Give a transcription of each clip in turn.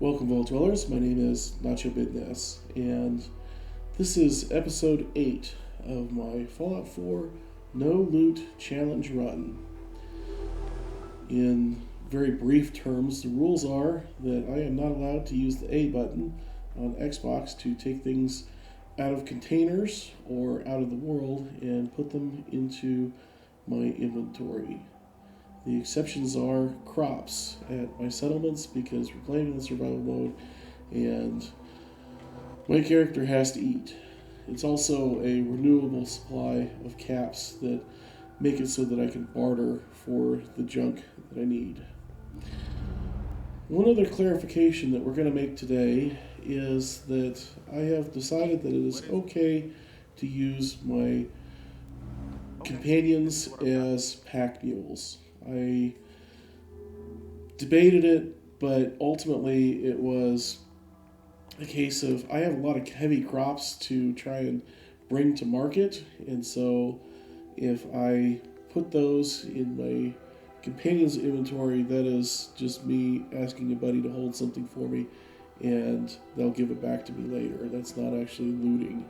Welcome, Vault Dwellers. My name is Nacho Bidness, and this is episode 8 of my Fallout 4 No Loot Challenge Run. In very brief terms, the rules are that I am not allowed to use the A button on Xbox to take things out of containers or out of the world and put them into my inventory. The exceptions are crops at my settlements because we're playing in the survival mode and my character has to eat. It's also a renewable supply of caps that make it so that I can barter for the junk that I need. One other clarification that we're going to make today is that I have decided that it is okay to use my companions as pack mules. I debated it, but ultimately it was a case of I have a lot of heavy crops to try and bring to market, and so if I put those in my companions inventory, that is just me asking a buddy to hold something for me, and they'll give it back to me later. That's not actually looting.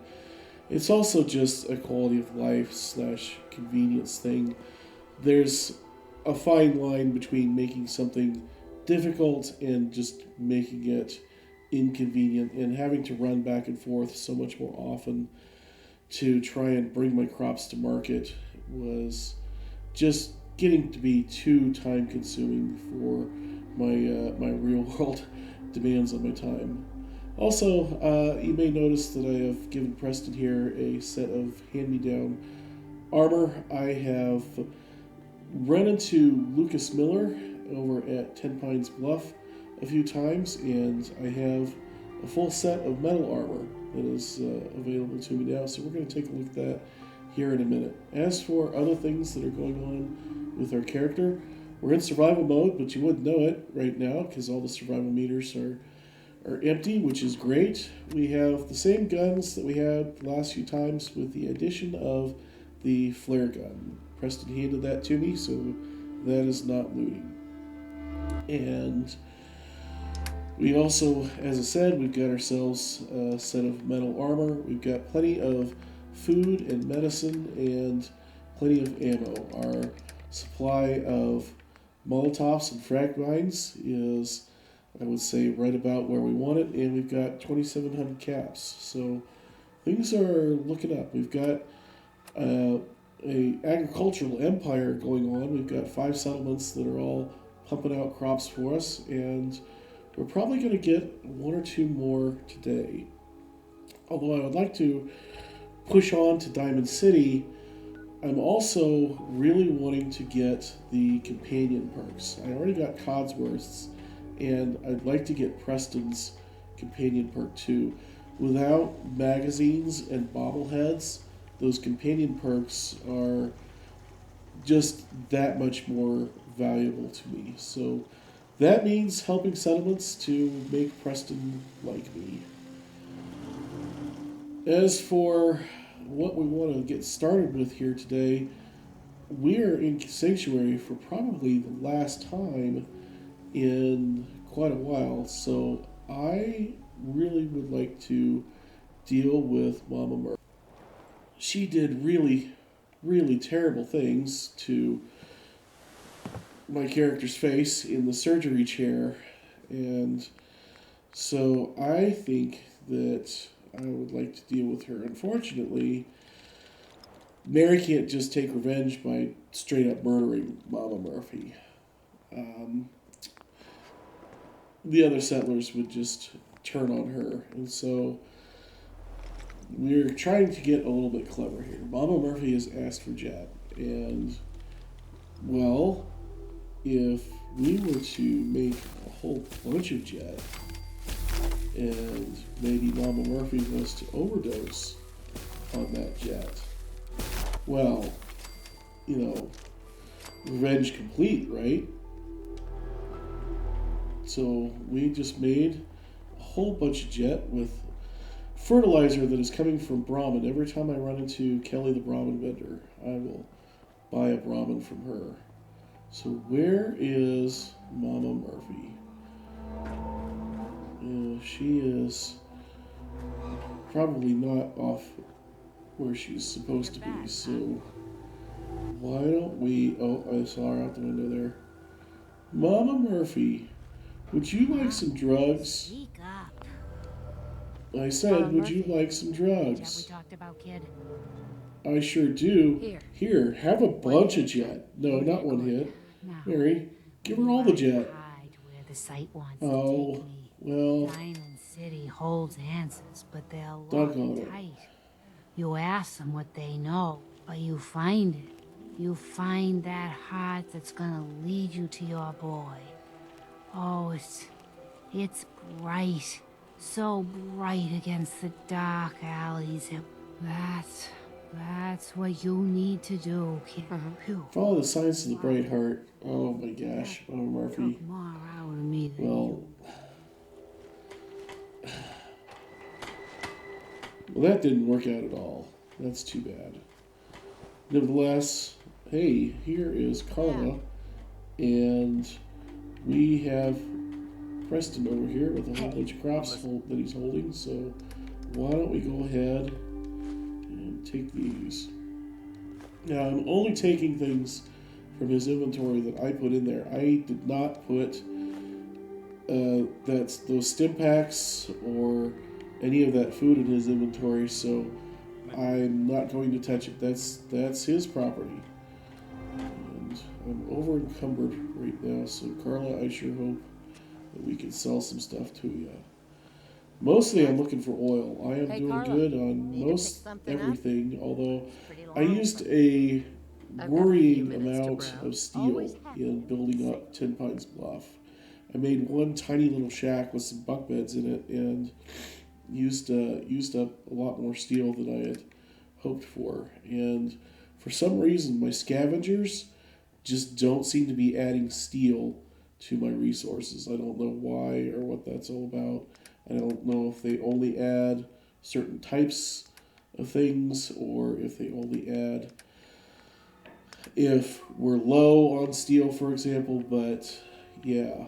It's also just a quality of life / convenience thing. There's a fine line between making something difficult and just making it inconvenient and having to run back and forth so much more often to try and bring my crops to market was just getting to be too time consuming for my real world demands on my time. Also, you may notice that I have given Preston here a set of hand-me-down armor. I have run into Lucas Miller over at 10 Pines Bluff a few times, and I have a full set of metal armor that is available to me now, so we're going to take a look at that here in a minute. As for other things that are going on with our character, we're in survival mode, but you wouldn't know it right now because all the survival meters are empty, which is great. We have the same guns that we had the last few times with the addition of the flare gun. Preston handed that to me, so that is not looting. And we also, as I said, we've got ourselves a set of metal armor. We've got plenty of food and medicine and plenty of ammo. Our supply of Molotovs and frag mines is, I would say, right about where we want it, and we've got 2,700 caps. So things are looking up. We've got a agricultural empire going on. We've got 5 settlements that are all pumping out crops for us, and we're probably going to get 1 or 2 more today. Although I would like to push on to Diamond City, I'm also really wanting to get the companion perks. I already got Codsworth's, and I'd like to get Preston's companion perk too. Without magazines and bobbleheads, those companion perks are just that much more valuable to me. So that means helping settlements to make Preston like me. As for what we want to get started with here today, we are in Sanctuary for probably the last time in quite a while, so I really would like to deal with Mama Murphy. She did really, really terrible things to my character's face in the surgery chair, and so I think that I would like to deal with her. Unfortunately, Mary can't just take revenge by straight up murdering Mama Murphy. The other settlers would just turn on her, and so we're trying to get a little bit clever here. Mama Murphy has asked for Jet, and, well, if we were to make a whole bunch of Jet, and maybe Mama Murphy was to overdose on that Jet, well, you know, revenge complete, right? So we just made a whole bunch of jet with fertilizer that is coming from Brahmin. Every time I run into Kelly the Brahmin vendor, I will buy a Brahmin from her. So where is Mama Murphy? She is probably not off where she's supposed to be, so why don't we... Oh, I saw her out the window there. Mama Murphy, would you like some drugs? I said, would you like some drugs? We talked about, kid. I sure do. Here, have a bunch of jet. No, not one hit. Mary, give her all the jet. Oh, well, Diamond City holds answers, but they're doggone it. tight. You ask them what they know, but you find it. You find that heart that's gonna lead you to your boy. Oh, it's bright. So bright against the dark alleys. That's what you need to do, kid. Follow the signs to the bright heart. Oh my gosh, Mama Murphy. Well, that didn't work out at all. That's too bad. Nevertheless, hey, here is Carla, and we have Preston over here with a whole bunch of crops that he's holding, so why don't we go ahead and take these. Now, I'm only taking things from his inventory that I put in there. I did not put those stim packs or any of that food in his inventory, so I'm not going to touch it. That's his property. And I'm over encumbered right now, so Carla, I sure hope that we can sell some stuff to you. Mostly I'm looking for oil. I am doing Carla, good on most everything, although I long, used a worrying minutes to amount brown. of steel in building up Ten Pines Bluff. I made one tiny little shack with some bunk beds in it and used up a lot more steel than I had hoped for. And for some reason, my scavengers just don't seem to be adding steel to my resources. I don't know why or what that's all about. I don't know if they only add certain types of things or if they only add if we're low on steel, for example, but yeah.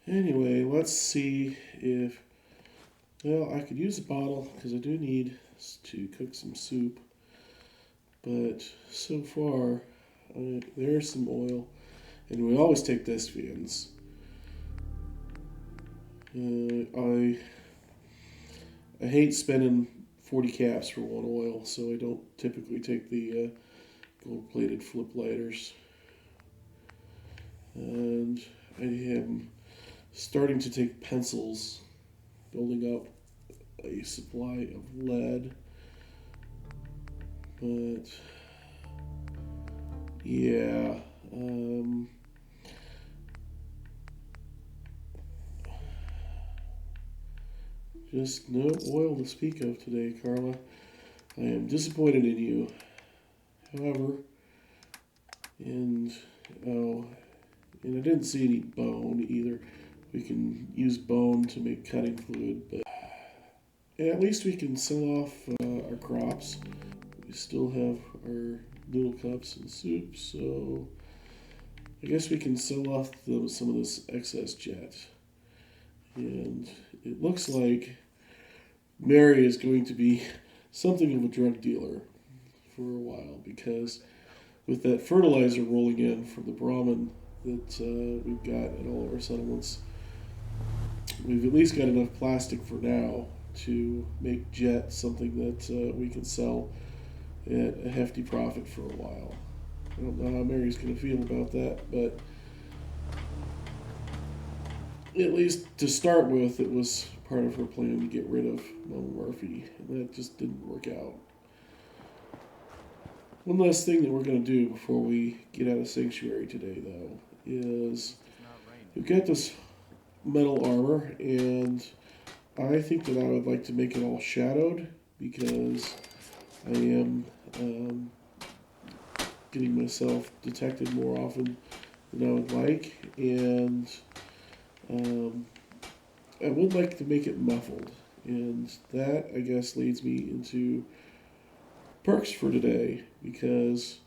Anyway, let's see if... Well, I could use a bottle because I do need to cook some soup. But so far, there's some oil. And we always take thespians. I hate spending 40 caps for one oil, so I don't typically take the gold-plated flip lighters. And I am starting to take pencils, building up a supply of lead. But yeah, just no oil to speak of today, Carla. I am disappointed in you. However, and I didn't see any bone either. We can use bone to make cutting fluid, but at least we can sell off our crops. We still have our noodle cups and soup, so I guess we can sell off some of this excess jet. And it looks like Mary is going to be something of a drug dealer for a while, because with that fertilizer rolling in from the Brahmin that we've got at all of our settlements, we've at least got enough plastic for now to make jet something that we can sell at a hefty profit for a while. I don't know how Mary's going to feel about that, but at least to start with, it was part of her plan to get rid of Mama Murphy, and that just didn't work out. One last thing that we're going to do before we get out of Sanctuary today, though, is we've got this metal armor, and I think that I would like to make it all shadowed because I am getting myself detected more often than I would like, and I would like to make it muffled, and that, I guess, leads me into perks for today, because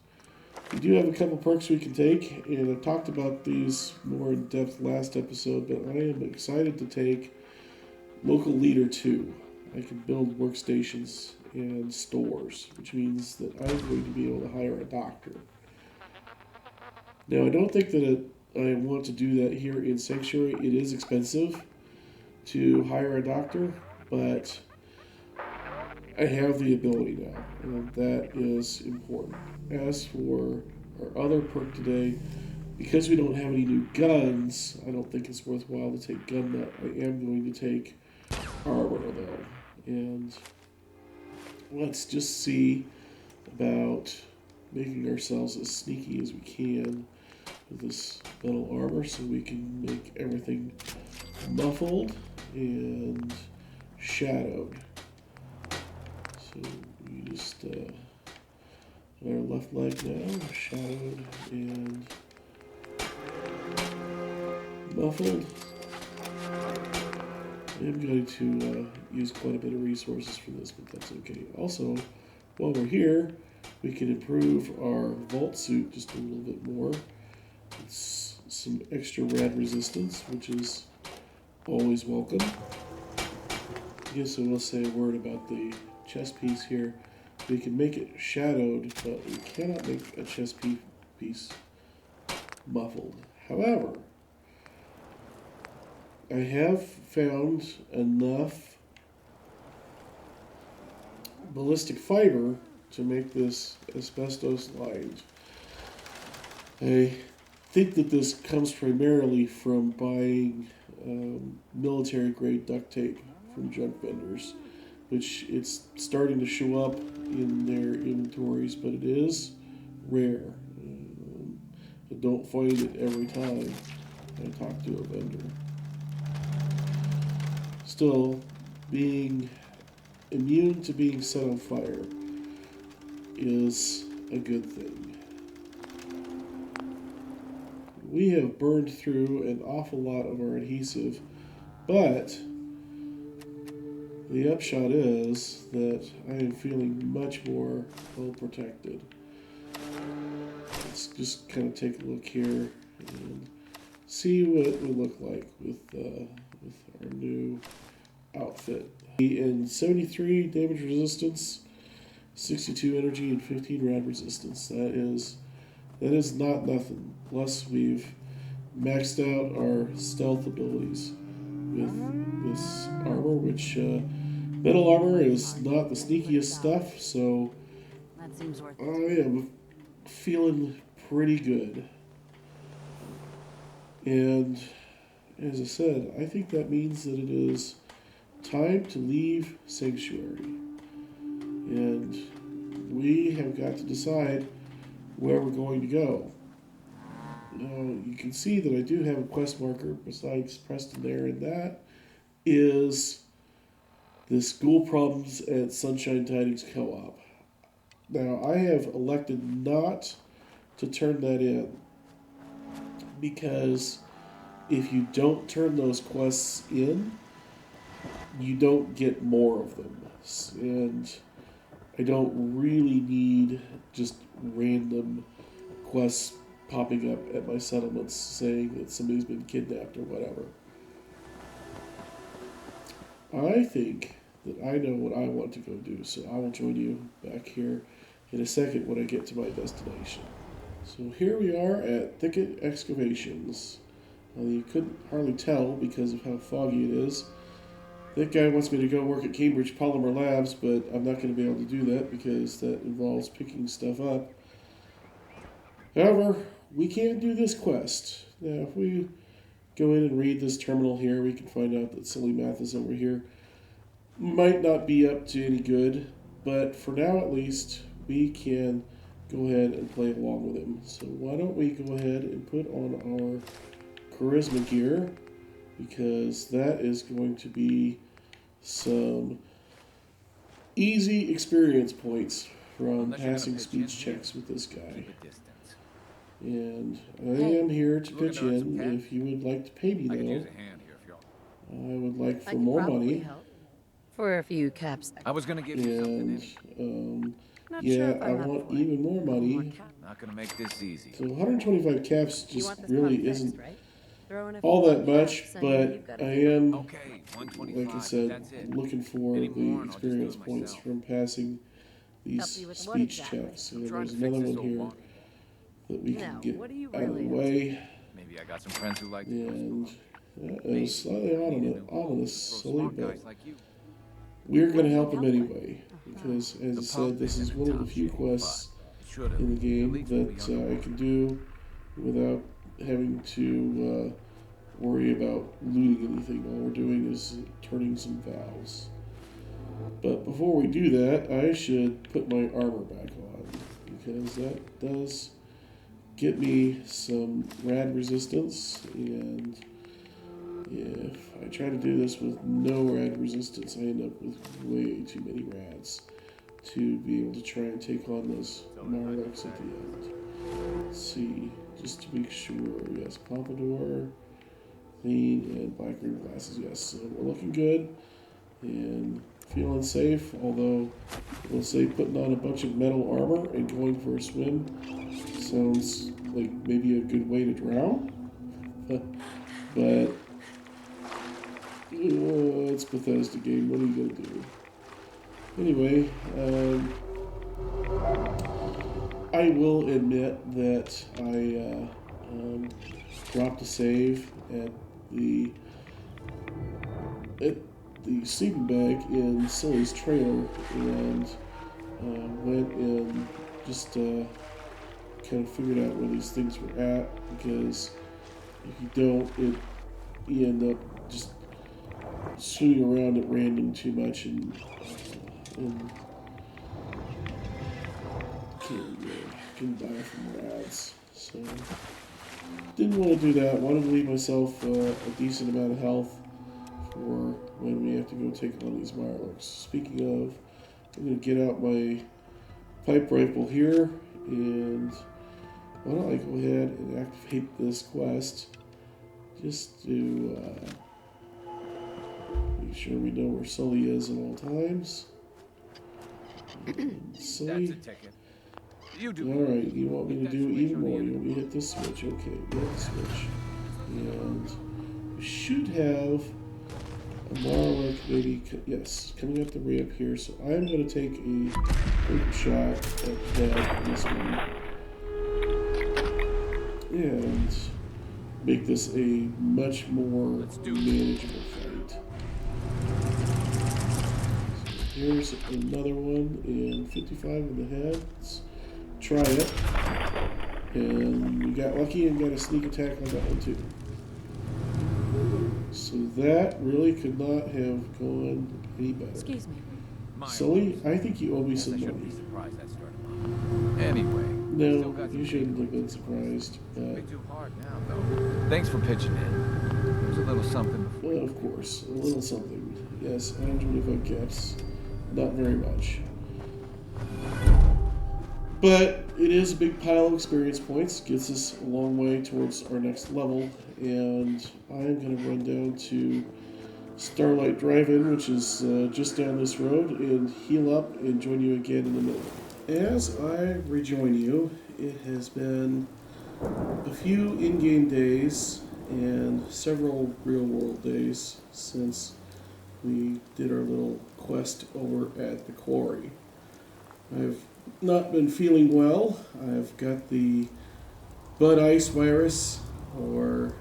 we do have a couple perks we can take, and I talked about these more in depth last episode, but I am excited to take Local Leader 2. I can build workstations and stores, which means that I'm going to be able to hire a doctor. Now, I don't think that I want to do that here in Sanctuary. It is expensive to hire a doctor, but I have the ability now, and that is important. As for our other perk today, because we don't have any new guns, I don't think it's worthwhile to take gun nut. I am going to take armor though, and let's just see about making ourselves as sneaky as we can with this metal armor, so we can make everything muffled and shadowed. So we just on our left leg now, shadowed and muffled. I'm going to use quite a bit of resources for this, but that's okay. Also, while we're here, we can improve our vault suit just a little bit more. It's some extra rad resistance, which is always welcome. I guess I will say a word about the chest piece here. We can make it shadowed, but we cannot make a chest piece muffled. However, I have found enough ballistic fiber to make this asbestos lined. I think that this comes primarily from buying military grade duct tape from junk vendors, which it's starting to show up in their inventories, but it is rare. I don't find it every time I talk to a vendor. Still, being immune to being set on fire is a good thing. We have burned through an awful lot of our adhesive, but the upshot is that I am feeling much more well protected. Let's just kind of take a look here and see what it would look like with our new outfit. In 73 damage resistance, 62 energy, and 15 rad resistance. That is not nothing. Plus, we've maxed out our stealth abilities with this armor, which metal armor is not the sneakiest stuff, so That seems worth it. I am feeling pretty good. And as I said, I think that means that it is time to leave Sanctuary. And we have got to decide where we're going to go. Now, you can see that I do have a quest marker besides Preston there, and that is the school problems at Sunshine Tidings Co-op. Now, I have elected not to turn that in, because if you don't turn those quests in, you don't get more of them. And I don't really need just random quests popping up at my settlements saying that somebody's been kidnapped or whatever. I think that I know what I want to go do, so I will join you back here in a second when I get to my destination. So here we are at Thicket Excavations. You couldn't hardly tell because of how foggy it is. That guy wants me to go work at Cambridge Polymer Labs, but I'm not going to be able to do that because that involves picking stuff up. However, we can do this quest. Now, if we go in and read this terminal here, we can find out that Silly Math is over here. Might not be up to any good, but for now at least, we can go ahead and play along with him. So why don't we go ahead and put on our charisma gear, because that is going to be some easy experience points from Unless you're gonna passing pitch speech in here, checks with this guy. keep a distance. And I Hey, am here to looking pitch to earn some in. cash? If you would like to pay me, I could use though, a hand here if you're. I would like I for could more probably money. help. For a few caps. I was gonna give you something And anyway. Not yeah, sure if I I'm up want for it. even more Couple money. caps. Not gonna make this easy. So 125 caps You just want this really pump isn't fixed, right? Throw in a all few that more much, caps and but you've got I a deal. am, Okay, 125. like I said, That's it. looking for Any the more and I'll just do experience it points myself. from passing these Help you with what speech exactly? checks. I'm And trying there's to fix another this one old here water. that we can Now, get what are you out of the really way. Maybe I got some friends who like to And push that is slightly ominous, Sully, but guys like you. we're going to What do you help him help with? anyway. Because, as The I said, pump this is isn't one of the top few shape, quests but it should've in the at game least will be that underwater. I can do without having to worry about looting anything. All we're doing is turning some valves. But before we do that, I should put my armor back on, because that does get me some rad resistance, and if I try to do this with no rad resistance, I end up with way too many rads to be able to try and take on those Marlocks at the end. Let's see, just to make sure, yes, Pompadour, clean, and black rim glasses, yes. So we're looking good, and feeling safe, although we'll say putting on a bunch of metal armor and going for a swim sounds like maybe a good way to drown. But it's Bethesda game. What are you gonna do? Anyway, I will admit that I dropped a save at the sleeping bag in Sully's trailer, and went and just kind of figured out where these things were at, because if you don't, you end up just shooting around at random too much and can die from rads. So didn't want to do that. Wanted to leave myself a decent amount of health for when we have to go take on these Mirelurks. Speaking of, I'm going to get out my pipe rifle here, and why don't I go ahead and activate this quest just to make sure we know where Sully is at all times. Sully. That's a ticket. You do. Alright, you want me to do even more. You want me to hit this switch. Okay, hit the switch. And we should have a Marlock maybe, yes, coming up the ramp here. So I'm going to take a quick shot at this one. And make this a much more manageable fight. So here's another one, and 55 in the head. Let's try it. And we got lucky and got a sneak attack on that one too. So that really could not have gone any better. Excuse me. Sully, I think you owe me Guess I some shouldn't money. be surprised that started. Anyway. still No, got some you shouldn't paper. have been surprised. Bit too hard now, though. Thanks for pitching in. There's a little something. Well, of course, a little something. Yes, 125 caps. Not very much. But it is a big pile of experience points. Gets us a long way towards our next level. And I'm going to run down to Starlight Drive-In, which is just down this road, and heal up and join you again in a minute. As I rejoin you, it has been a few in-game days and several real-world days since we did our little quest over at the quarry. I've not been feeling well. I've got the Bud Ice virus, or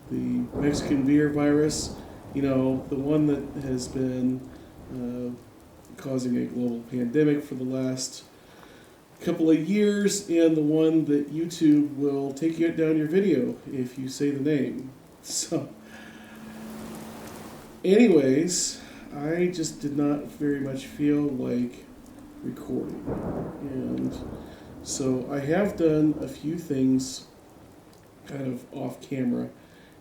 the Mexican beer virus, you know, the one that has been causing a global pandemic for the last couple of years, and the one that YouTube will take you down your video if you say the name. So, anyways, I just did not very much feel like recording, and so I have done a few things kind of off camera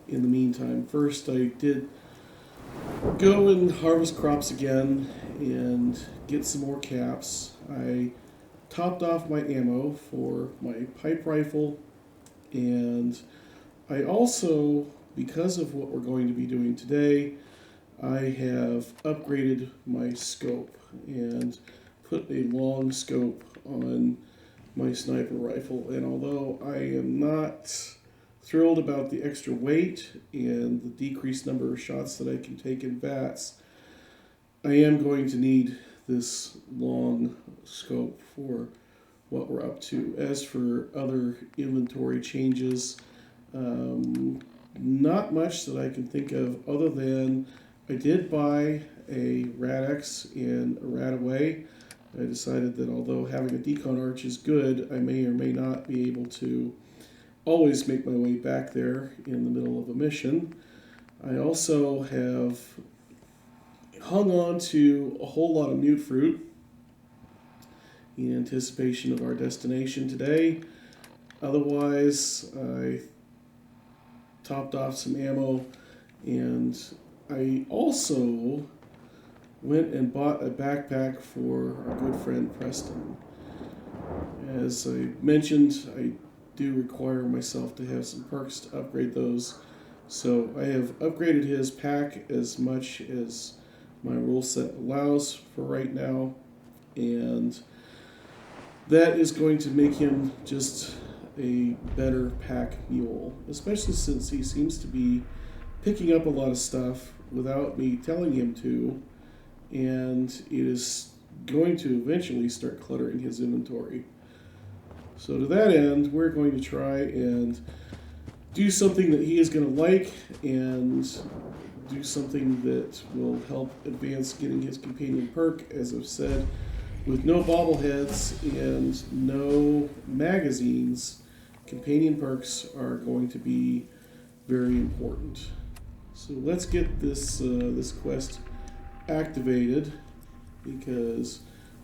in the meantime. First, I did go and harvest crops again, and get some more caps. I topped off my ammo for my pipe rifle, and I also, because of what we're going to be doing today, I have upgraded my scope and put a long scope on my sniper rifle. And although I am not thrilled about the extra weight and the decreased number of shots that I can take in VATS, I am going to need this long scope for what we're up to. As for other inventory changes, not much that I can think of other than I did buy a Rad-X and a Radaway. I decided that although having a decon arch is good, I may or may not be able to always make my way back there in the middle of a mission. I also have hung on to a whole lot of mute fruit in anticipation of our destination today. Otherwise, I topped off some ammo, and I also went and bought a backpack for our good friend Preston. As I mentioned, I do require myself to have some perks to upgrade those, so I have upgraded his pack as much as my rule set allows for right now, and that is going to make him just a better pack mule, especially since he seems to be picking up a lot of stuff without me telling him to, and it is going to eventually start cluttering his inventory. So to that end, we're going to try and do something that he is going to like, and do something that will help advance getting his companion perk. As I've said, with no bobbleheads and no magazines, companion perks are going to be very important. So let's get this this quest activated, because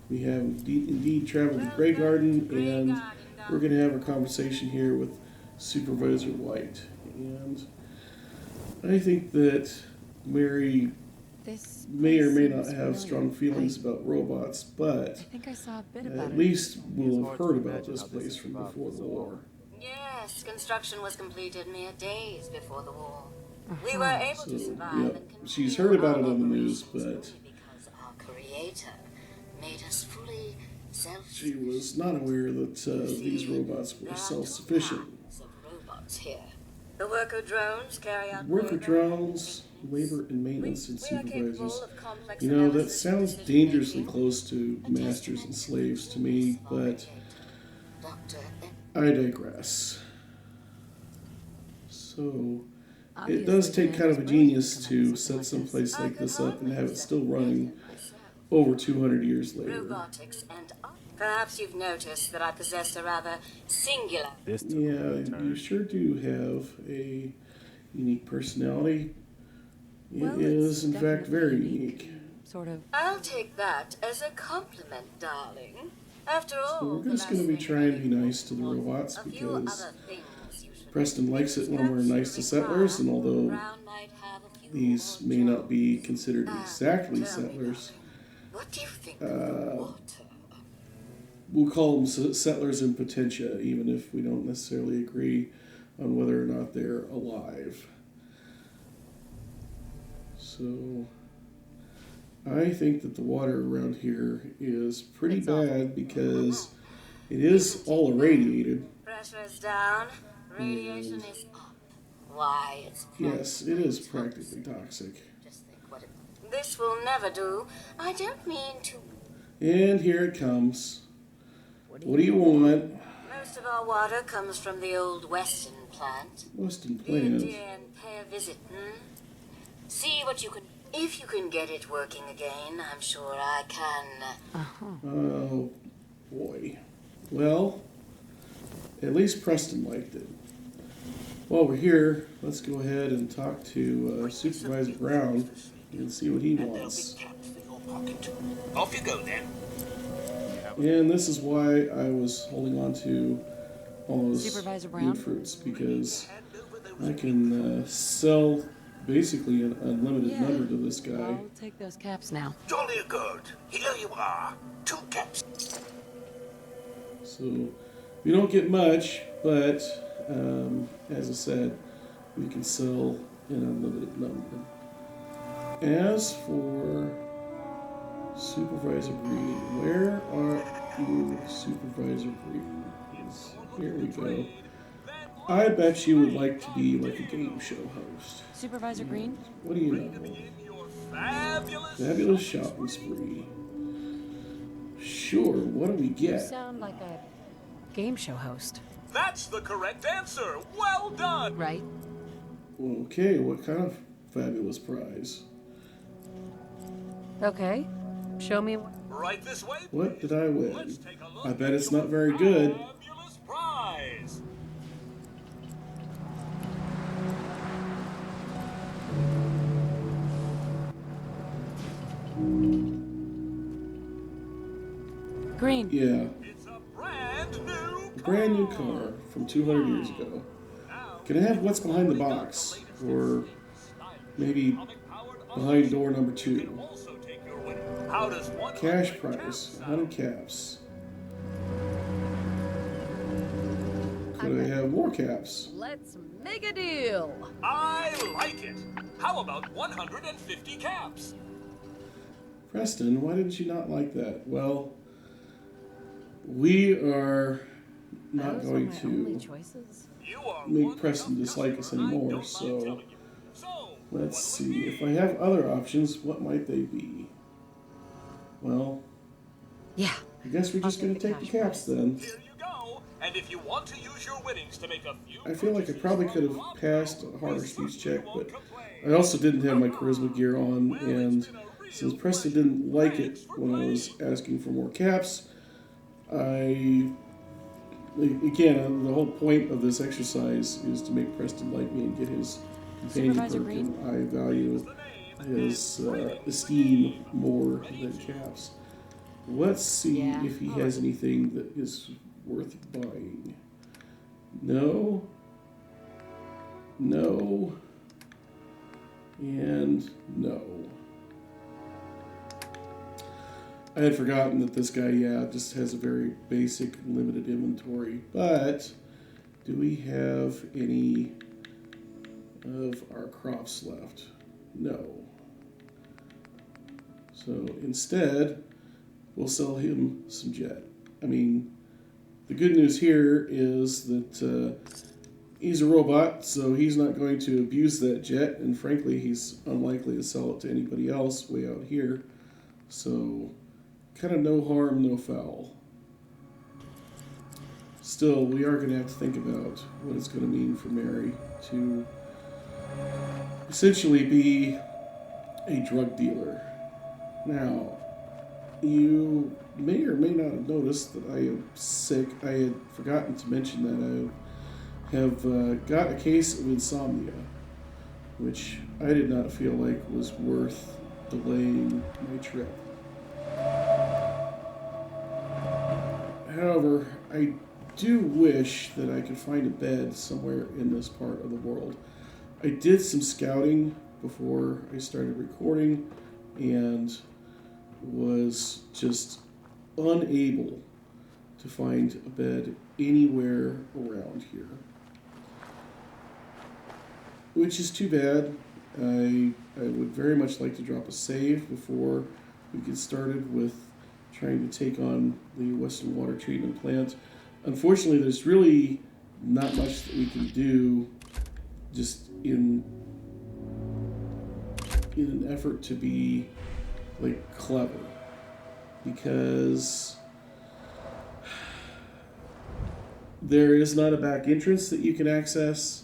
we have indeed traveled to Graygarden, and we're going to have a conversation here with Supervisor White. And I think that Mary may or may not have strong feelings about robots, but I think I saw a bit about at least we'll have heard about this place from before the war. Yes, construction was completed mere days before the war. We were able to survive Yeah, and continue she's heard about it our on the news, operations but only because our creator made us fully she was not aware that these robots were self-sufficient. of robots here. The worker drones carry out Worker labor. drones, labor and maintenance, and We are capable supervisors. of complex You know, that analysis and sounds decision dangerously making. close to A masters and testament slaves to the me, genius of our but creator, Dr. I digress. So, it Obviously, does take man kind of a was brilliant genius to to come up with set something some like place I like could this up and have it hardly still accept running myself. over 200 years later. Robotics and art. Perhaps you've noticed that I possess a rather singular. This took a Yeah, wrong you turn. sure do have a unique personality. It Well, is, it's in fact, definitely very unique. unique. Sort of. I'll take that as a compliment, darling. After all, So we're the just going to last be thing trying to I be nice to the want robots, a few because other things you should Preston likes it when we're nice to settlers, and although these may not be considered exactly settlers, What do you think of the water? we'll call them settlers in potentia, even if we don't necessarily agree on whether or not they're alive. So, I think that the water around here is pretty bad, because it is all irradiated. Pressure is down, radiation is up. Why, it's Yes, it is practically toxic. just think what it... This will never do. I don't mean to... And here it comes. What do you want? Most of our water comes from the old Weston plant. Western Be a Plant. dear and pay a visit, See what you can... If you can get it working again, I'm sure I can... Oh, boy. Well, at least Preston liked it. While we're here, let's go ahead and talk to Supervisor Brown and see what he wants. Off you go then. And this is why I was holding on to all those Supervisor new Brown? fruits, because I can sell basically an unlimited Yeah. number to this guy. I'll take those caps now. Jolly good. Here you are. 2 caps. So we don't get much, but as I said, we can sell an unlimited number. As for Supervisor Green, where are you, Supervisor Green? Here we go. I bet you would like to be like a game show host. Supervisor Green? What do you know? Fabulous shopping spree. Sure, what do we You get? sound like a game show host. That's the correct answer. Well done. Right? Okay, what kind of fabulous prize? Okay. Show me what. Right this way. What did I win? Let's take a look I bet at it's your not very good. Fabulous prize. Green. Yeah, It's a brand new car from 200 years ago. Can I have what's behind the box? Or maybe behind door number 2? Also take your winning. How does one Cash prize, 100 caps. Could I have more caps? Let's make a deal. I like it. How about 150 caps? Preston, why did you not like that? Well, we are not Those are going my only to choices. You are make one Preston enough dislike us customer, I anymore, don't mind so telling you. So, let's what see. will it If I have other options, what might they be? Well, Yeah. I guess we're just I'll going to take take the the cash caps then. Here you go. And if you want to use your winnings to make a few I feel like I purchases probably from could have Rob, passed a we harder speech certainly check, won't but complain. I also didn't have my charisma gear on, Well, and it's been a real since Preston pleasure. didn't like Thanks it for when I was playing. asking for more caps, again, the whole point of this exercise is to make Preston like me and get his companion Supervisor perk, Green? and I value his esteem more than caps. Let's see Yeah, if he all has right. anything that is worth buying. No. No. And no. I had forgotten that this guy, just has a very basic, limited inventory. But do we have any of our crops left? No. So instead, we'll sell him some jet. I mean, the good news here is that he's a robot, so he's not going to abuse that jet, and frankly, he's unlikely to sell it to anybody else way out here. So, kind of no harm, no foul. Still, we are going to have to think about what it's going to mean for Mary to essentially be a drug dealer. Now, you may or may not have noticed that I am sick. I had forgotten to mention that I have got a case of insomnia, which I did not feel like was worth delaying my trip. However, I do wish that I could find a bed somewhere in this part of the world. I did some scouting before I started recording and was just unable to find a bed anywhere around here. Which is too bad. I would very much like to drop a save before we get started with trying to take on the Western Water Treatment Plant. Unfortunately, there's really not much that we can do just in an effort to be like clever, because there is not a back entrance that you can access.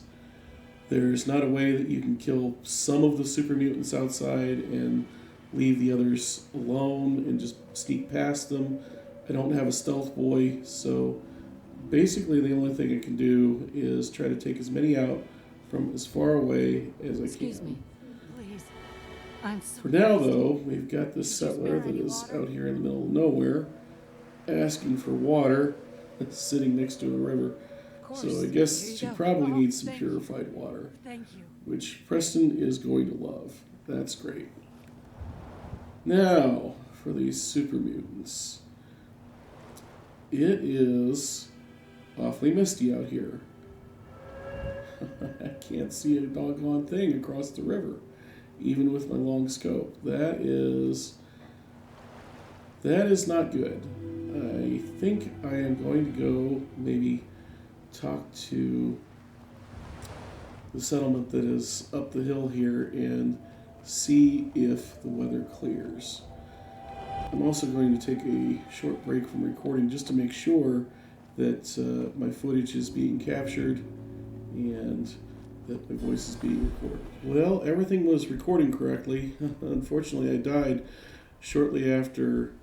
There's not a way that you can kill some of the super mutants outside and leave the others alone and just sneak past them. I don't have a stealth boy, so basically the only thing I can do is try to take as many out from as far away as I can. Excuse me. Please. I'm so For now, though, we've got this settler that is out here in the middle of nowhere, asking for water, sitting next to a river. course. So I Here guess you she go. probably Oh, needs some thank you. purified water, Thank you. which Preston is going to love. That's great. Now, for these super mutants. It is awfully misty out here. I can't see a doggone thing across the river, even with my long scope. That is not good. I think I am going to go maybe talk to the settlement that is up the hill here and see if the weather clears. I'm also going to take a short break from recording just to make sure that my footage is being captured and that my voice is being recorded. Well, everything was recording correctly. Unfortunately, I died shortly after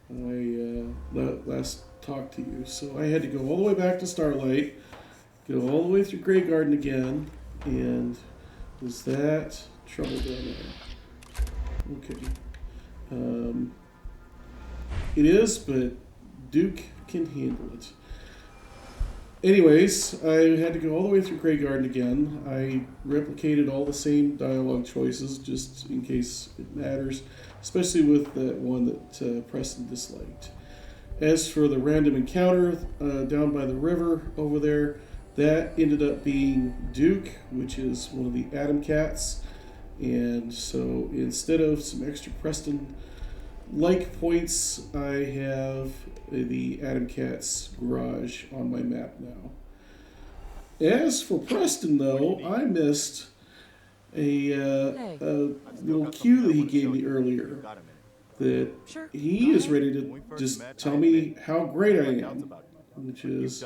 I last talked to you. So I had to go all the way back to Starlight, go all the way through Graygarden again, and was that trouble down there? Okay. It is, but Duke can handle it. Anyways, I had to go all the way through Graygarden again. I replicated all the same dialogue choices just in case it matters, especially with that one that Preston disliked. As for the random encounter down by the river over there, that ended up being Duke, which is one of the Addon cats. And so instead of some extra Preston like points, I have the Addon Cat's garage on my map now. As for Preston, though, I missed a little cue that he gave me earlier. That he is ready to just tell me how great I am, which is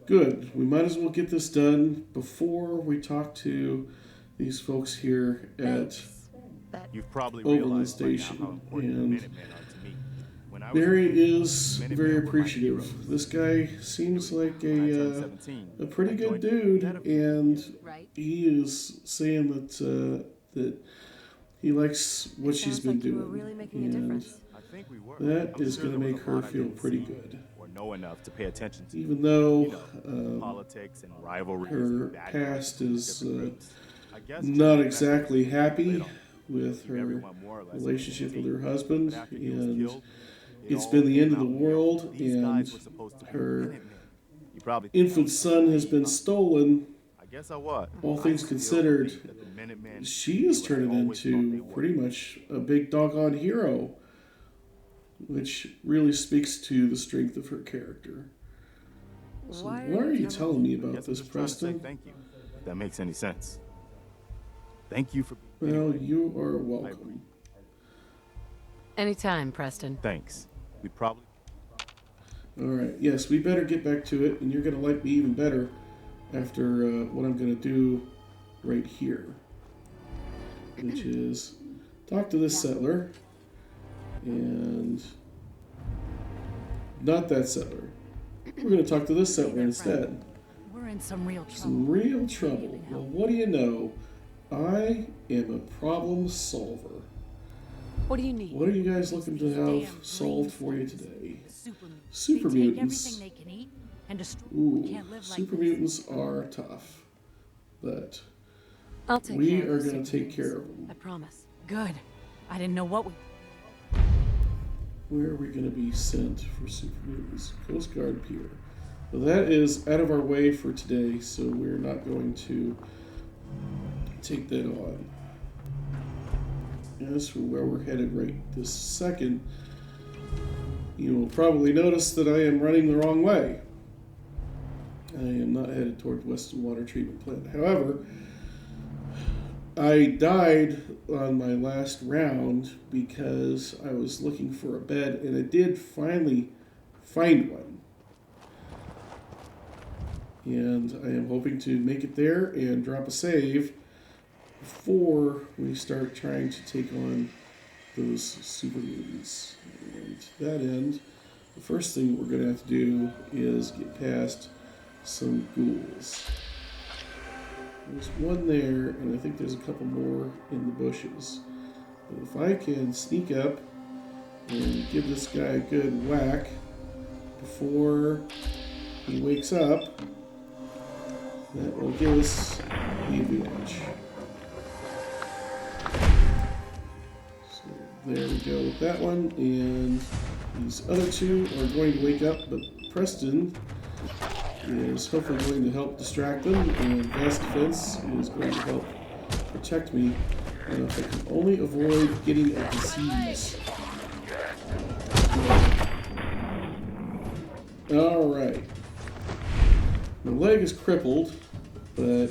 good. We might as well get this done before we talk to these folks here at You've probably Overland realized by now how Station, important the and Minutemen are to me. When I was Barry a kid, is Minutemen very were my appreciative. heroes. This guy seems like When I turned 17, a pretty I good joined dude, Plantable. and Right. he is saying that he likes what she's Sounds been like you were doing, really making a and difference. I think we were. that I'm is sure going to there was make a her lot I feel didn't pretty see good. or know enough to pay attention to. Even though You know, politics and rivalries. her and bad past blood is between different groups. I guess not General exactly Message happy lit on with her everyone more or less relationship with guilty. her husband, But after he was and killed, it it's all been the came end of the out. world, These and guys were supposed to be her Minutemen. You probably think I infant was son has been naive, huh? stolen. I guess I was. All I things still considered, believe that the Minutemen she is do what I turning always thought they into would. pretty much a big doggone hero, which really speaks to the strength of her character. So why are you telling me about Guess I'm this, just trying to say Preston? thank you, if that makes any sense. Thank you for. Well, you are I welcome. agree. Anytime, Preston. Thanks. We probably. All right, yes, we better get back to it, and you're going to like me even better after what I'm going to do right here, which is talk to this settler, and not that settler. We're going to talk to this settler instead. We're in some real trouble. Some real trouble. Well, what do you know? I am a problem solver. What do you need? What are you guys looking to have solved for you today? Super They take mutants. everything they can eat and destroy. Ooh, We can't live like super this. mutants are tough, but I'll take we care are of the going to super take care mutants. of them. I promise. Good. I didn't know what we. Where are we going to be sent for super mutants? Coast Guard Pier. Well, that is out of our way for today, so we're not going to take that on. As for where we're headed right this second, you will probably notice that I am running the wrong way. I am not headed toward Western Water Treatment Plant. However, I died on my last round because I was looking for a bed, and I did finally find one. And I am hoping to make it there and drop a save before we start trying to take on those super mutants. And to that end, the first thing we're going to have to do is get past some ghouls. There's one there, and I think there's a couple more in the bushes. But if I can sneak up and give this guy a good whack before he wakes up, That will give us the advantage. So there we go with that one, and these other two are going to wake up, but Preston is hopefully going to help distract them, and Vast Defense is going to help protect me. And if I can only avoid getting a disease. Alright. My leg is crippled, but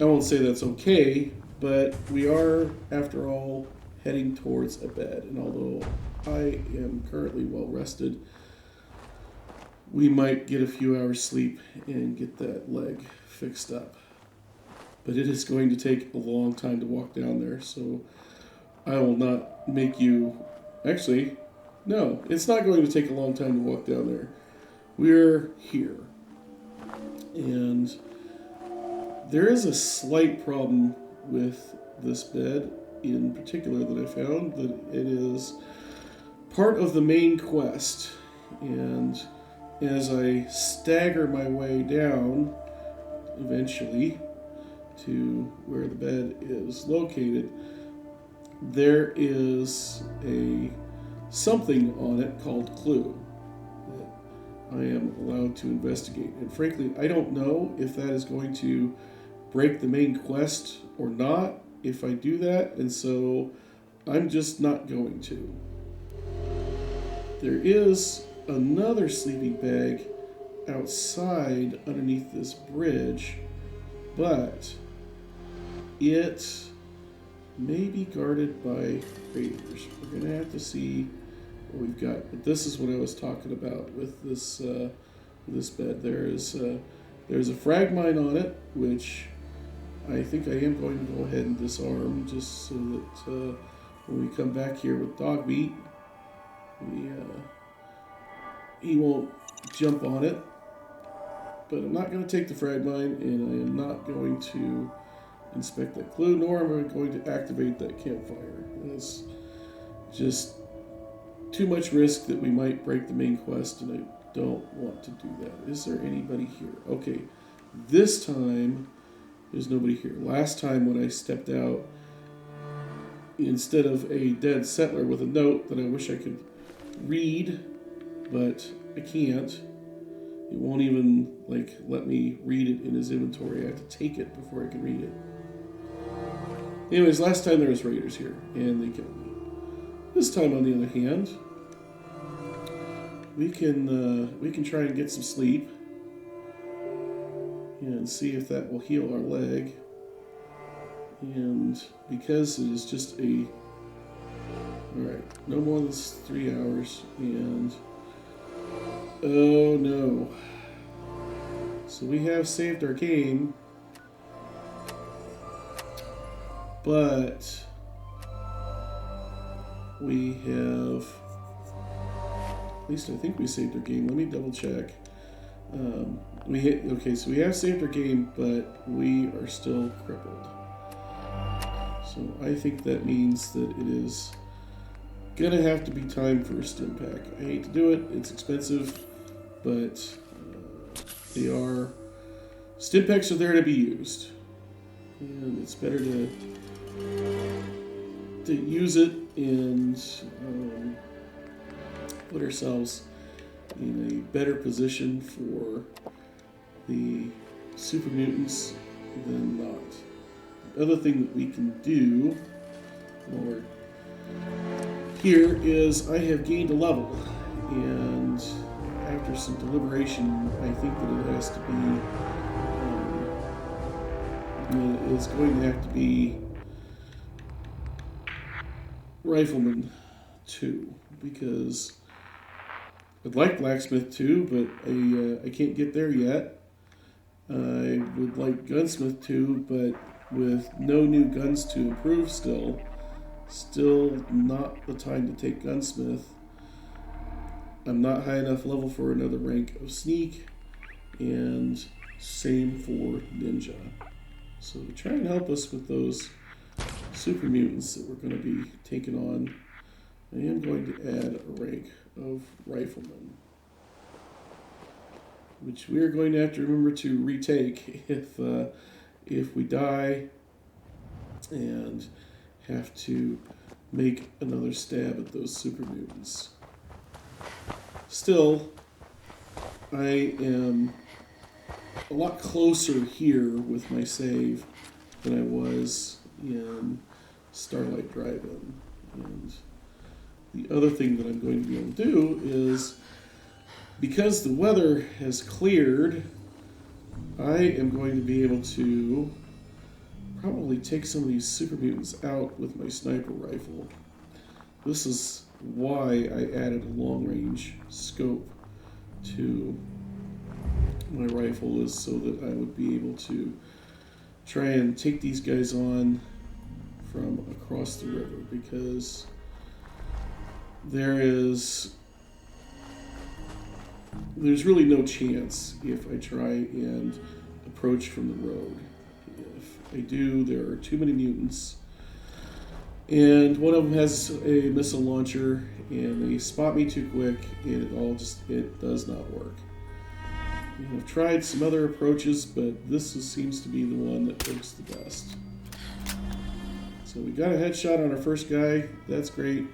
I won't say that's okay, but we are, after all, heading towards a bed. And although I am currently well rested, we might get a few hours sleep and get that leg fixed up. But it is going to take a long time to walk down there, so I will not make you... Actually, no, it's not going to take a long time to walk down there. We're here. And there is a slight problem with this bed in particular that I found, that it is part of the main quest. And as I stagger my way down, eventually, to where the bed is located, there is a something on it called clue that I am allowed to investigate. And frankly, I don't know if that is going to break the main quest or not if I do that, and so I'm just not going to. There is another sleeping bag outside underneath this bridge, but it may be guarded by raiders. We're going to have to see what we've got. But this is what I was talking about with this this bed. There's a frag mine on it, which I think I am going to go ahead and disarm, just so that when we come back here with Dogbeat, he won't jump on it. But I'm not going to take the frag mine, and I am not going to inspect that clue, nor am I going to activate that campfire. It's just too much risk that we might break the main quest, and I don't want to do that. Is there anybody here? Okay, this time there's nobody here. Last time when I stepped out, instead of a dead settler with a note that I wish I could read, but I can't. It won't even let me read it in his inventory. I have to take it before I can read it. Anyways, last time there was raiders here, and they killed me. This time, on the other hand, we can try and get some sleep and see if that will heal our leg. And because it is just all right, no more than 3 hours, and oh no. So we have saved our game, but we have, at least I think we saved our game. Let me double check. Okay, so we have saved our game, but we are still crippled. So I think that means that it is gonna have to be time for a stim pack. I hate to do it, it's expensive, but stim packs are there to be used. And it's better to use it and put ourselves in a better position for the super mutants than not. The other thing that we can do while we're here is I have gained a level, and after some deliberation, I think that it has to be it's going to have to be Rifleman 2, because I'd like Blacksmith 2, but I can't get there yet. I would like Gunsmith 2, but with no new guns to improve still not the time to take Gunsmith. I'm not high enough level for another rank of Sneak, and same for Ninja. So to try and help us with those super mutants that we're going to be taking on, I am going to add a rank of Rifleman. which we are going to have to remember to retake if we die and have to make another stab at those super mutants. Still, I am a lot closer here with my save than I was in Starlight Drive-In. And the other thing that I'm going to be able to do is, because the weather has cleared, I am going to be able to probably take some of these super mutants out with my sniper rifle. This is why I added a long-range scope to my rifle, is so that I would be able to try and take these guys on from across the river, because there's really no chance if I try and approach from the road. If I do, there are too many mutants, and one of them has a missile launcher, and they spot me too quick, and it does not work. And I've tried some other approaches, but this seems to be the one that works the best. So we got a headshot on our first guy. That's great.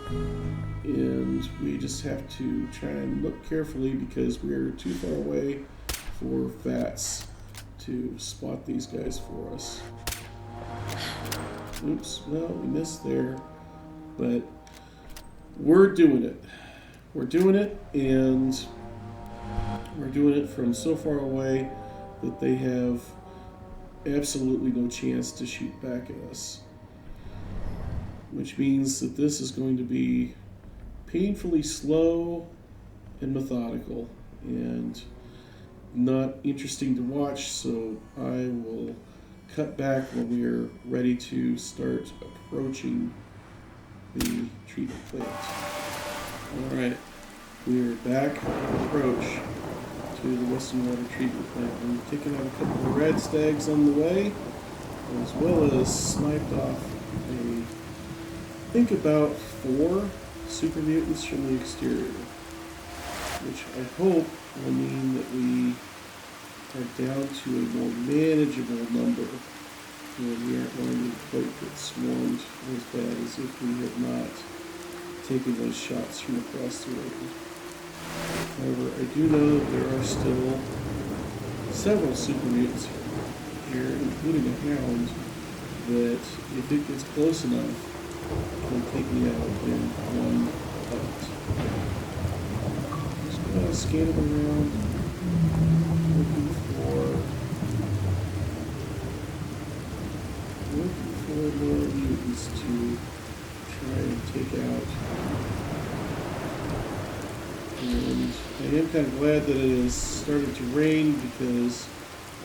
And we just have to try and look carefully, because we're too far away for VATS to spot these guys for us. Oops, well, we missed there. But we're doing it. We're doing it, and we're doing it from so far away that they have absolutely no chance to shoot back at us. Which means that this is going to be painfully slow and methodical and not interesting to watch, so I will cut back when we are ready to start approaching the treatment plant. Alright, we are back on approach to the Western Water Treatment Plant. We've taken out a couple of red stags on the way, as well as sniped off I think about 4 super mutants from the exterior, which I hope will mean that we are down to a more manageable number, and we aren't going to quite get swarmed as bad as if we had not taken those shots from across the river. However, I do know that there are still several super mutants here, including a hound, that if it gets close enough, will take me out in one bite. Just kind of scanning around, looking for more mutants to try and take out. And I am kind of glad that it has started to rain, because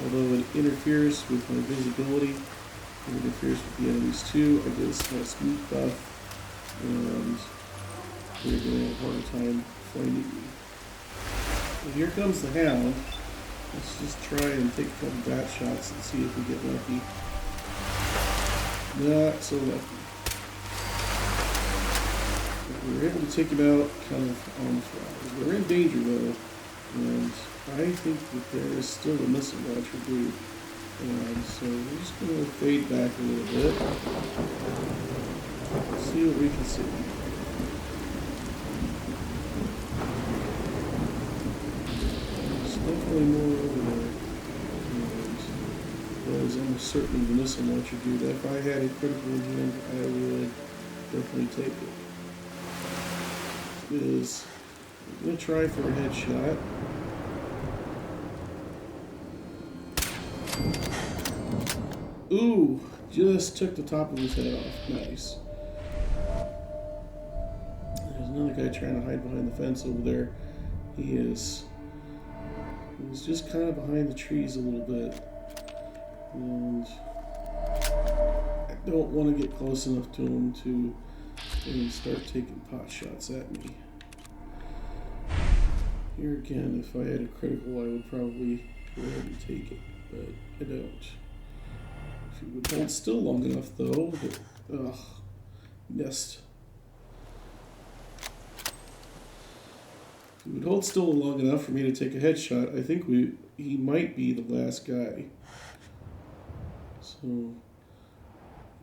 although it interferes with my visibility, it interferes with the enemies too. I get a small speed buff, and they're going to have a harder time finding me. Well, here comes the hound. Let's just try and take a couple bat shots and see if we get lucky. Not so lucky. But we were able to take him out kind of on the fly. We're in danger though, and I think that there is still a missile launcher due. So we're just going to fade back a little bit. See what we can see. There's definitely more over there. And I was almost certain the missile launcher dude. If I had a critical in hand, I would definitely take it. I'm going to try for a headshot. Ooh, just took the top of his head off. Nice. There's another guy trying to hide behind the fence over there. He's just kind of behind the trees a little bit. And I don't want to get close enough to him to start taking pot shots at me. Here again, if I had a critical, I would probably go ahead and take it, but I don't. If it would hold still long enough, though, that, missed. If he would hold still long enough for me to take a headshot, I think he might be the last guy. So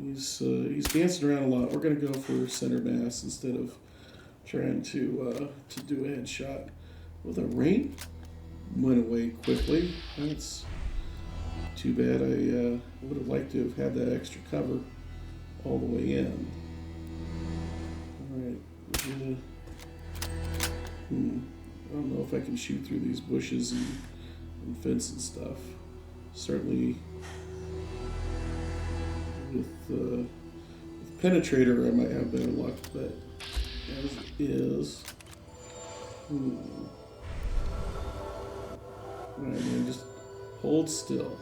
he's dancing around a lot. We're gonna go for center mass instead of trying to do a headshot. Well, the rain went away quickly. That's too bad. I would have liked to have had that extra cover all the way in. Alright. I don't know if I can shoot through these bushes and fence and stuff. Certainly with Penetrator I might have better luck, but as it is... Alright, man, just hold still.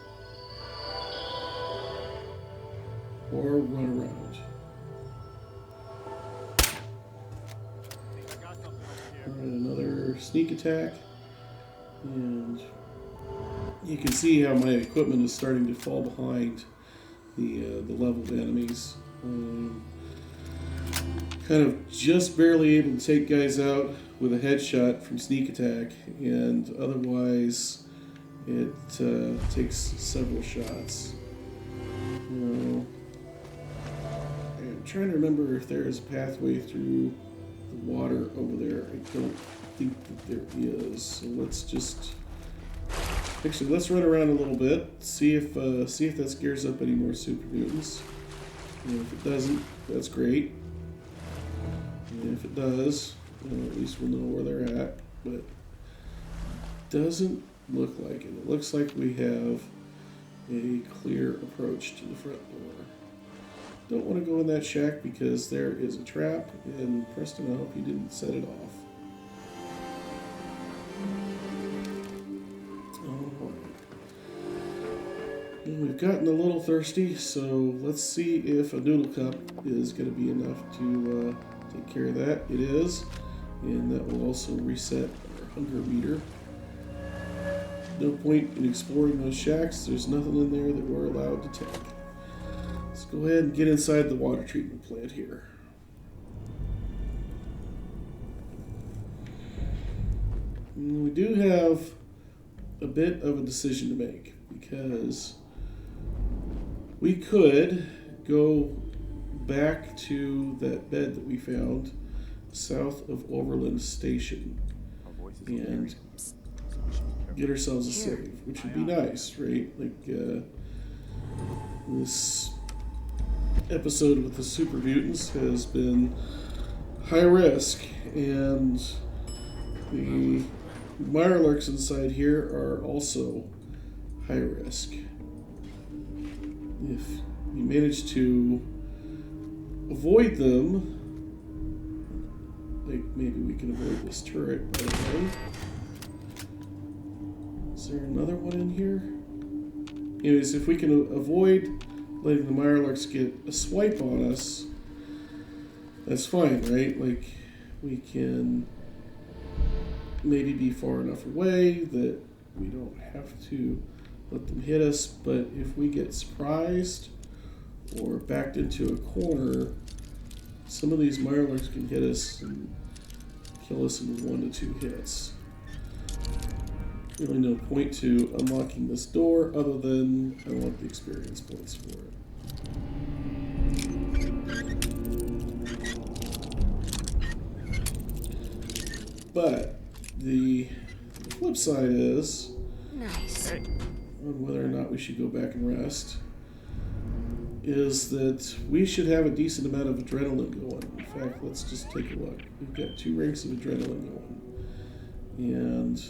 Or run around. Alright, another sneak attack. And you can see how my equipment is starting to fall behind the leveled enemies. Kind of just barely able to take guys out with a headshot from sneak attack, and otherwise it takes several shots. I'm trying to remember if there is a pathway through the water over there. I don't think that there is. So let's run around a little bit, see if that scares up any more super mutants. And if it doesn't, that's great. And if it does, at least we'll know where they're at. But doesn't look like it. It looks like we have a clear approach to the front door. Don't want to go in that shack because there is a trap, and Preston, I hope you didn't set it off. We've gotten a little thirsty, so let's see if a noodle cup is going to be enough to take care of that. It is, and that will also reset our hunger meter. No point in exploring those shacks. There's nothing in there that we're allowed to take. Let's go ahead and get inside the water treatment plant here. And we do have a bit of a decision to make, because we could go back to that bed that we found south of Overland Station and get ourselves a save, which would be nice, right? Like, this episode with the super mutants has been high risk, and the Mirelurks inside here are also high risk. If we manage to avoid them, like maybe we can avoid this turret by the way. Is there another one in here? Anyways, if we can avoid letting the Mirelurks get a swipe on us, that's fine, right? Like, we can maybe be far enough away that we don't have to let them hit us, but if we get surprised or backed into a corner, some of these Mirelurks can hit us and kill us in 1 to 2 hits. Really no point to unlocking this door other than I want the experience points for it. But the flip side is Nice. on whether or not we should go back and rest is that we should have a decent amount of adrenaline going. In fact, let's just take a look. We've got 2 ranks of adrenaline going. And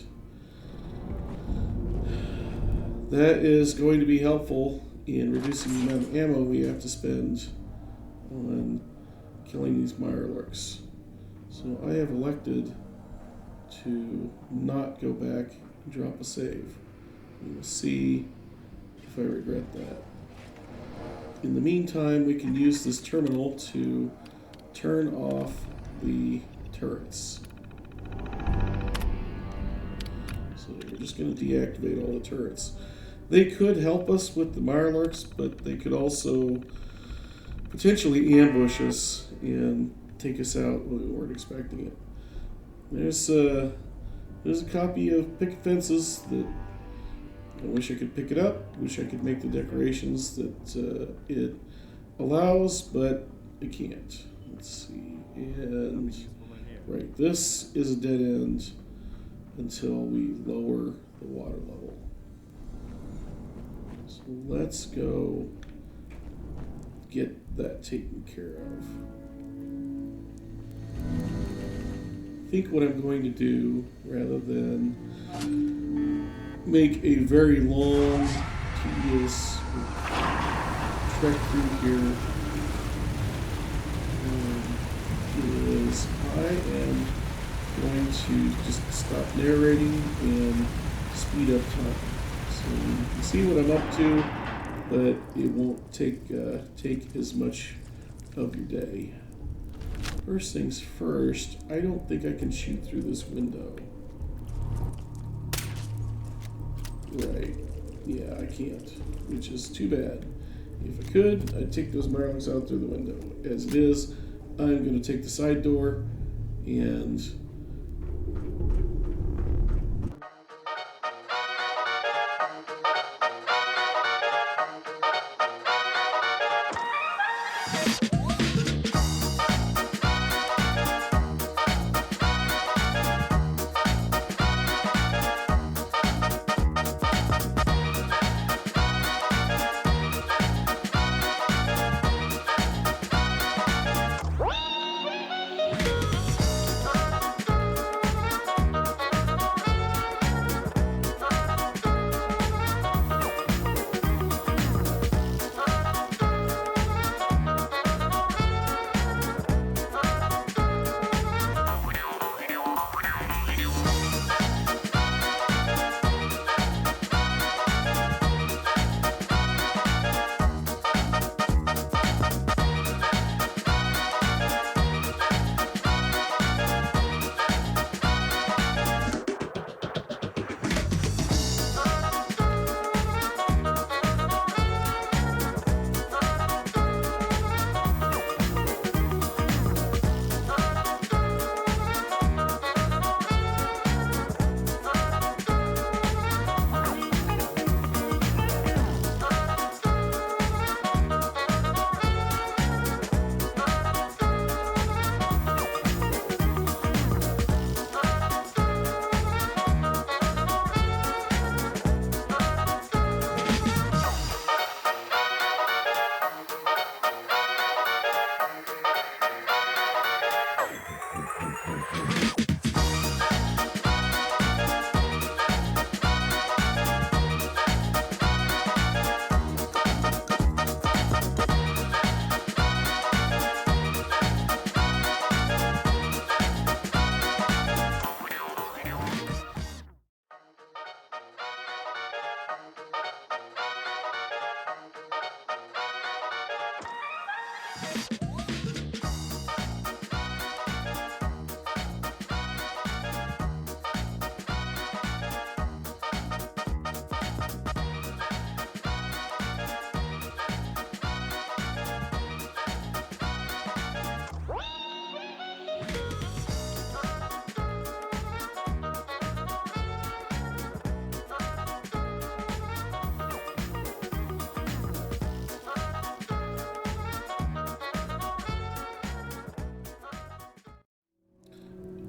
that is going to be helpful in reducing the amount of ammo we have to spend on killing these Mirelurks. So I have elected to not go back and drop a save. We will see if I regret that. In the meantime, we can use this terminal to turn off the turrets. So we're just going to deactivate all the turrets. They could help us with the Mirelurks, but they could also potentially ambush us and take us out when we weren't expecting it. There's There's a copy of Picket Fences that I wish I could pick it up. Wish I could make the decorations that it allows, but I can't. Let's see. And right, this is a dead end until we lower the water level. So let's go get that taken care of. I think what I'm going to do, rather than make a very long, tedious trek through here, is I am going to just stop narrating and speed up time. So you can see what I'm up to, but it won't take as much of your day. First things first, I don't think I can shoot through this window. Right. Yeah, I can't, which is too bad. If I could, I'd take those marlins out through the window. As it is, I'm going to take the side door and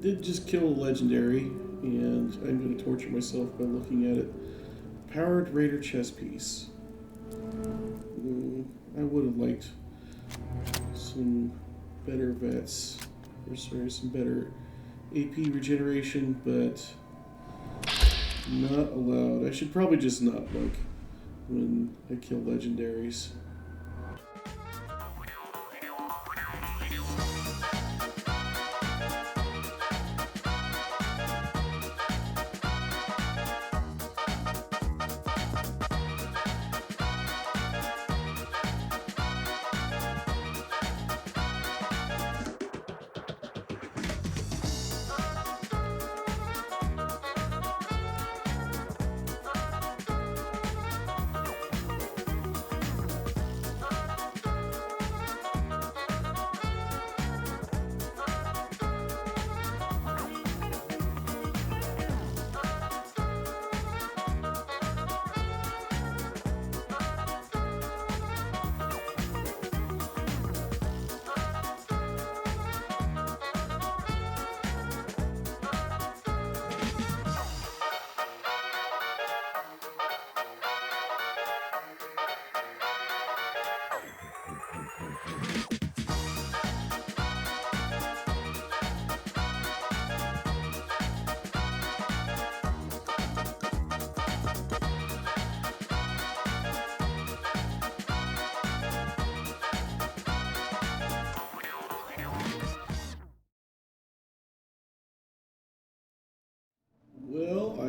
did just kill a legendary, and I'm going to torture myself by looking at it. Powered Raider chess piece. I would have liked some better vets, or sorry, some better AP regeneration, but not allowed. I should probably just not look when I kill legendaries.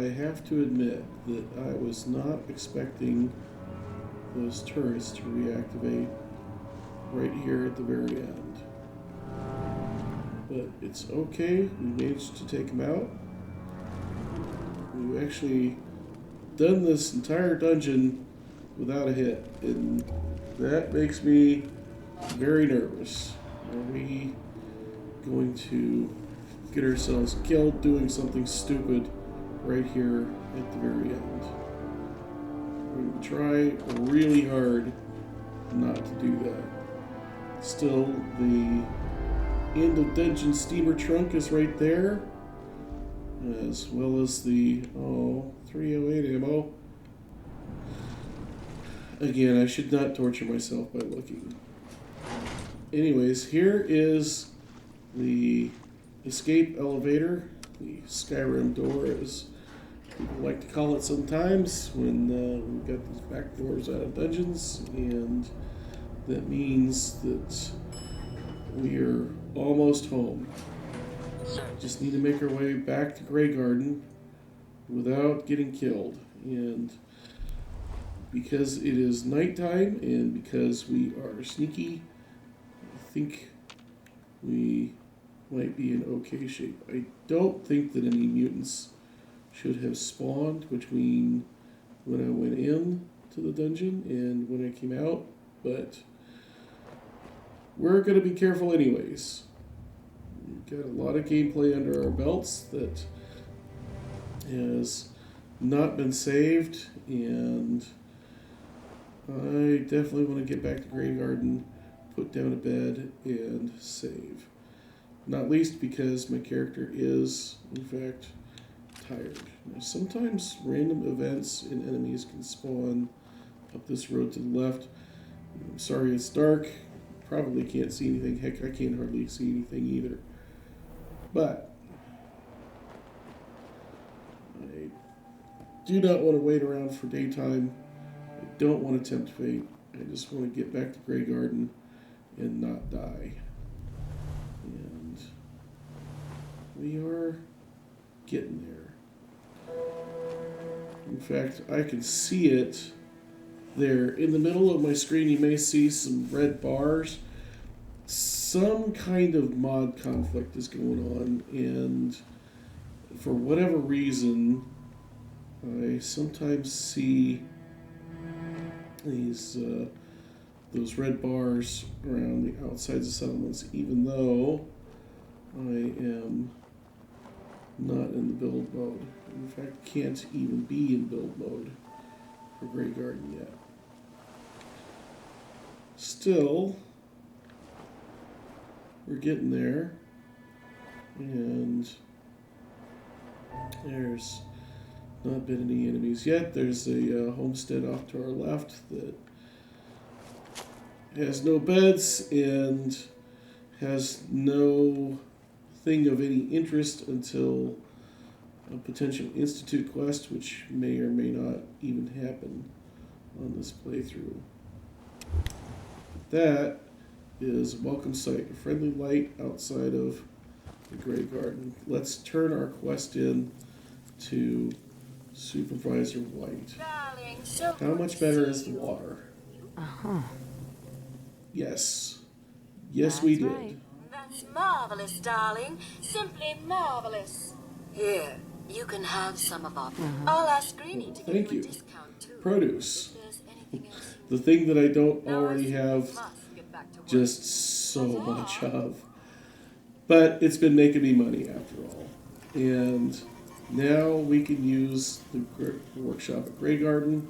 I have to admit that I was not expecting those turrets to reactivate right here at the very end. But it's okay, we managed to take them out. We've actually done this entire dungeon without a hit, and that makes me very nervous. Are we going to get ourselves killed doing something stupid right here at the very end? We're going to try really hard not to do that. Still, the end of dungeon steamer trunk is right there, as well as the 308 ammo. Again, I should not torture myself by looking. Anyways, here is the escape elevator, the Skyrim door, as people like to call it sometimes, when we've got these back doors out of dungeons, and that means that we are almost home. Just need to make our way back to Graygarden without getting killed. And because it is nighttime and because we are sneaky, I think we might be in okay shape. I don't think that any mutants should have spawned between when I went in to the dungeon and when I came out, but we're going to be careful anyways. We've got a lot of gameplay under our belts that has not been saved, and I definitely want to get back to Graygarden, put down a bed, and save. Not least because my character is, in fact, tired. Now, sometimes random events and enemies can spawn up this road to the left. I'm sorry it's dark. Probably can't see anything. Heck, I can't hardly see anything either. But I do not want to wait around for daytime. I don't want to tempt fate. I just want to get back to Graygarden and not die. And we are getting there. In fact, I can see it there. In the middle of my screen, you may see some red bars. Some kind of mod conflict is going on, and for whatever reason, I sometimes see these those red bars around the outsides of settlements, even though I am not in the build mode. In fact, can't even be in build mode for Graygarden yet. Still, we're getting there, and there's not been any enemies yet. There's a homestead off to our left that has no beds and has no thing of any interest until a potential institute quest, which may or may not even happen on this playthrough. That is a welcome sight, a friendly light outside of the Graygarden. Let's turn our quest in to Supervisor White. Darling, so How much better is the water? Uh-huh. Yes. Yes, we did. right. That's marvelous, darling. Simply marvelous. Here, you can have some of our. I'll ask Greenie to give Thank you you. a discount too. Produce. If there's anything else The thing that I don't already you have must get back to work. just so much of. But it's been making me money after all. And now we can use the workshop at Graygarden.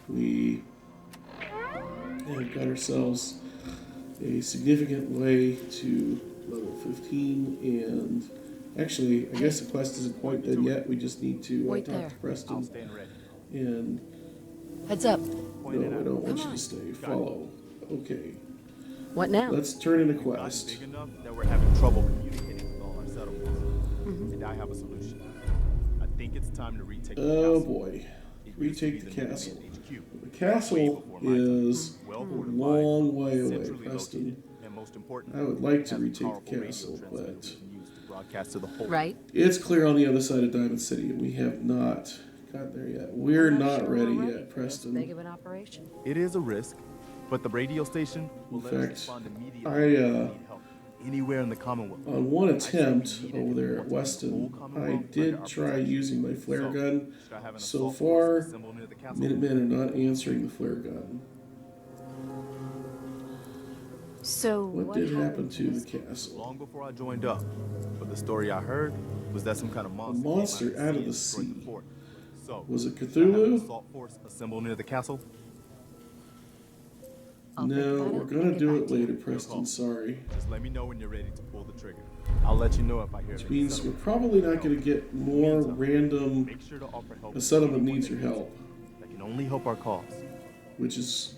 We have got ourselves a significant way to level 15, and actually, I guess the quest isn't quite done yet. We just need to Wait talk there. to Preston. Stand ready. And Heads up. no, I don't want you to stay. Follow. Okay. What now? Let's turn in a God's quest. big enough that we're having trouble communicating with all our settlements. And I have a solution. I think it's time to retake the Oh castle. boy. It used to be Retake the castle. HQ. The castle is a Well fortified, long way away, centrally Preston. located, and most important, I would like to has a retake powerful the radio castle, transmitter but we can use to broadcast to the whole. Right? It's clear on the other side of Diamond City, and we have not gotten there yet. We're I'm not sure ready we're yet, for this Preston. big of an operation. It is a risk, but the radio station will In let us fact, respond immediately I, if we need help anywhere in the Commonwealth. On one I said attempt needed over there at once the Weston, whole I Commonwealth under did our try protection. using my flare So, gun. should I have an So assault far, force assembled near the castle? Minutemen are not answering the flare gun. So What did happen to the castle? Long before I joined up, but the story I heard was that some kind of monster, monster came out of and the destroyed sea. the fort. So, Was it should I have an Cthulhu? assault force assembled near the castle? I'll think No, about we're it gonna and get do back it to you. later, Preston. Sorry. Just let me know when you're ready to pull the trigger. I'll let you know if I hear of Which any means we're settlement. probably not gonna get more random. Make sure to offer help. A settlement to anyone needs your that help, That can only help our cause. which is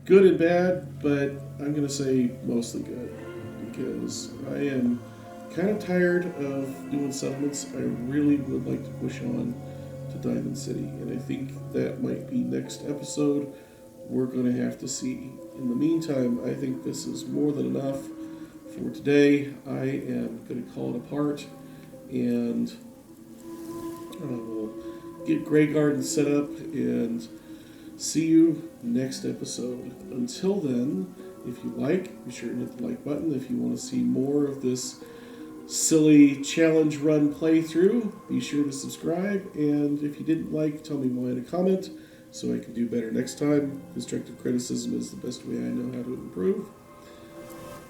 good and bad, but I'm gonna say mostly good because I am kind of tired of doing settlements. I really would like to push on to Diamond City, and I think that might be next episode. We're gonna have to see. In the meantime, I think this is more than enough for today. I am gonna call it apart, and we'll get Graygarden set up and see you next episode. Until then, if you like, be sure to hit the like button. If you want to see more of this silly challenge run playthrough, be sure to subscribe. And if you didn't like, tell me why in a comment so I can do better next time. Constructive criticism is the best way I know how to improve.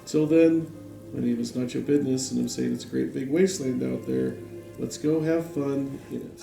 Till then, my name is Nacho Bidness, and I'm saying it's a great big wasteland out there. Let's go have fun in it.